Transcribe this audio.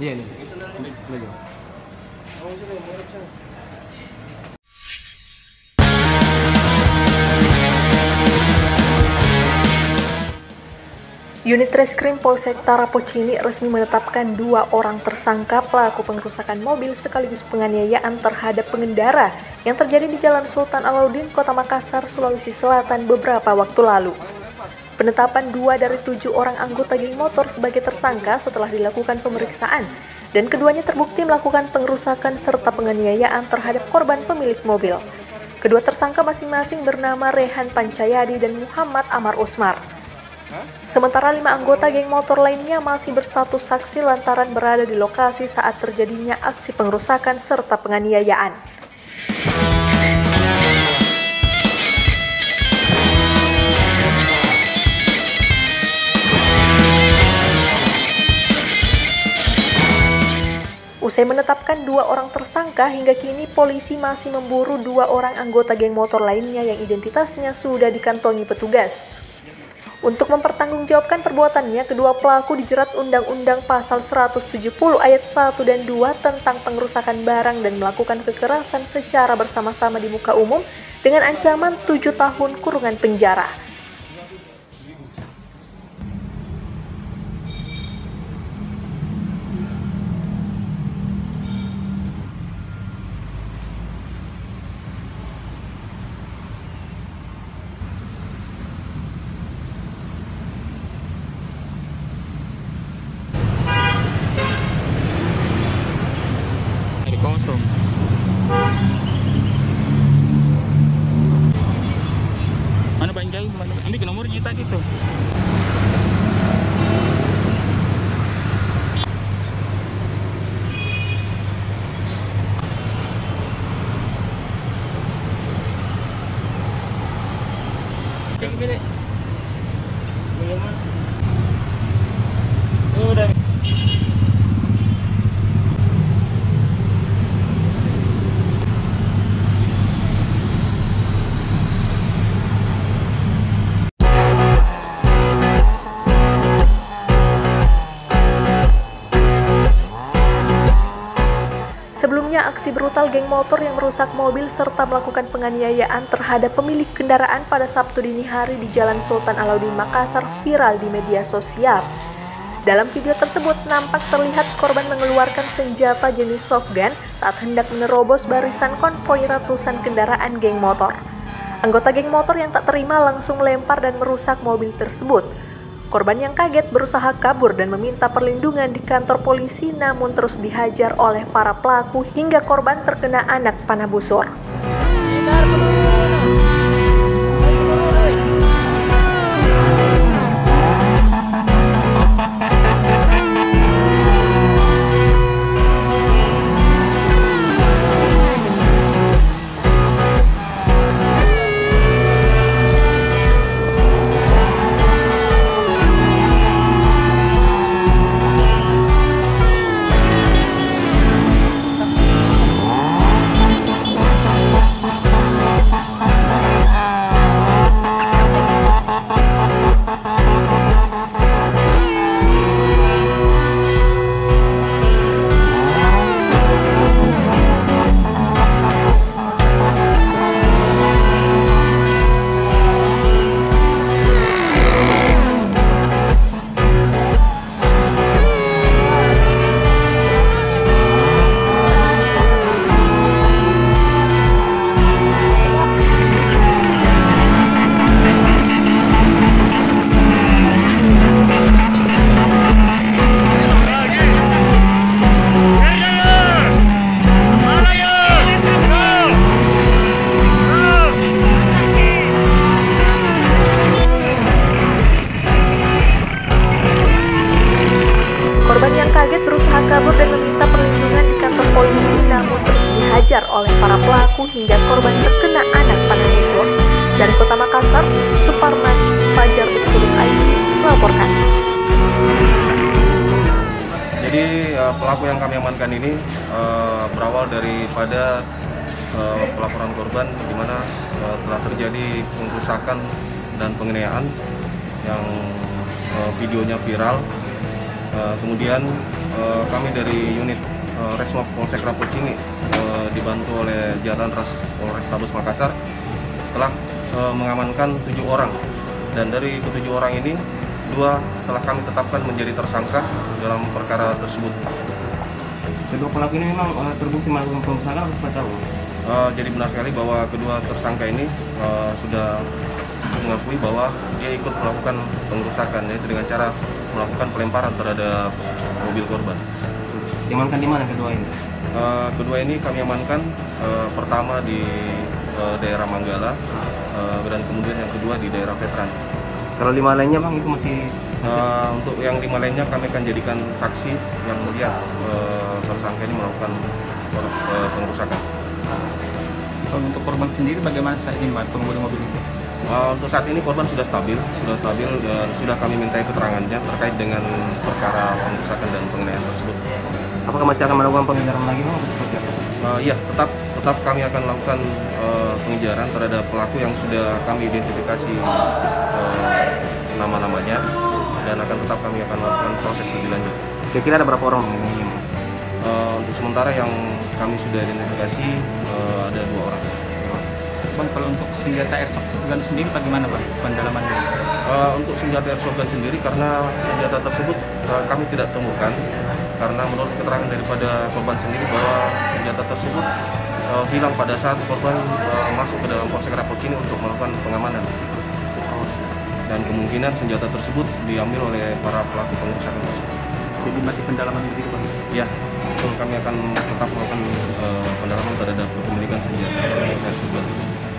Iya nih. Unit Reskrim Polsek Tarapocini resmi menetapkan 2 orang tersangka pelaku pengerusakan mobil sekaligus penganiayaan terhadap pengendara yang terjadi di Jalan Sultan Alauddin, Kota Makassar, Sulawesi Selatan beberapa waktu lalu. Penetapan 2 dari 7 orang anggota geng motor sebagai tersangka setelah dilakukan pemeriksaan dan keduanya terbukti melakukan pengerusakan serta penganiayaan terhadap korban pemilik mobil. Kedua tersangka masing-masing bernama Rehan Pancayadi dan Muhammad Amar Usmar. Sementara 5 anggota geng motor lainnya masih berstatus saksi lantaran berada di lokasi saat terjadinya aksi pengerusakan serta penganiayaan. Usai menetapkan 2 orang tersangka, hingga kini polisi masih memburu 2 orang anggota geng motor lainnya yang identitasnya sudah dikantongi petugas. Untuk mempertanggungjawabkan perbuatannya, kedua pelaku dijerat Undang-Undang Pasal 170 Ayat 1 dan 2 tentang pengerusakan barang dan melakukan kekerasan secara bersama-sama di muka umum dengan ancaman 7 tahun kurungan penjara. Kosong. Mana Banjai? Ini ke nomornya tadi tuh. Cek balik. Bagaimana? Udah. Sebelumnya, aksi brutal geng motor yang merusak mobil serta melakukan penganiayaan terhadap pemilik kendaraan pada Sabtu dini hari di Jalan Sultan Alauddin, Makassar viral di media sosial. Dalam video tersebut, nampak terlihat korban mengeluarkan senjata jenis softgun saat hendak menerobos barisan konvoi ratusan kendaraan geng motor. Anggota geng motor yang tak terima langsung lempar dan merusak mobil tersebut. Korban yang kaget berusaha kabur dan meminta perlindungan di kantor polisi, namun terus dihajar oleh para pelaku hingga korban terkena anak panah busur. Korban yang kaget berusaha kabur dan meminta perlindungan di kantor polisi, namun terus dihajar oleh para pelaku hingga korban terkena anak panah busur. Dari Kota Makassar, Suparman Fajar Betul ID melaporkan. Jadi pelaku yang kami amankan ini berawal daripada pelaporan korban di mana telah terjadi pengerusakan dan penganiayaan yang videonya viral. Kemudian kami dari unit Resmob Polsek Rapocini dibantu oleh Jalan Ras Polrestabes Makassar telah mengamankan 7 orang, dan dari ke-7 orang ini 2 telah kami tetapkan menjadi tersangka dalam perkara tersebut. Kedua pelaku ini memang terbukti melakukan pengusahaan atau seperti apa? Jadi benar sekali bahwa kedua tersangka ini sudah mengakui bahwa dia ikut melakukan pengerusakan, yaitu dengan cara melakukan pelemparan terhadap mobil korban. Diamankan di mana kedua ini? Kedua ini kami amankan pertama di daerah Manggala, dan kemudian yang kedua di daerah Veteran. Kalau 5 lainnya bang itu masih Untuk yang 5 lainnya kami akan jadikan saksi yang melihat tersangka ini melakukan pengerusakan. Kalau untuk korban sendiri bagaimana saat ini Pak, pengemudi mobil itu? Untuk saat ini korban sudah stabil dan sudah kami mintai keterangannya terkait dengan perkara pengerusakan dan penganiayaan tersebut. apakah masih akan melakukan pengejaran lagi bang? Seperti apa? Iya, tetap kami akan lakukan pengejaran terhadap pelaku yang sudah kami identifikasi nama-namanya, dan tetap kami akan melakukan proses lebih lanjut. Kira-kira ada berapa orang ini? Untuk sementara yang kami sudah identifikasi ada 2 orang. Bang, kalau untuk senjata airsoft gun sendiri bagaimana Bang pendalamannya? Untuk senjata airsoft gun sendiri, karena senjata tersebut kami tidak temukan, karena menurut keterangan daripada korban sendiri bahwa senjata tersebut hilang pada saat korban masuk ke dalam Polsek Rapocini untuk melakukan pengamanan, dan kemungkinan senjata tersebut diambil oleh para pelaku pengerusakan tersebut. Jadi masih pendalaman begitu Bang? Ya, kami akan tetap melakukan pendalaman terhadap kepemilikan senjata airsoft gun tersebut.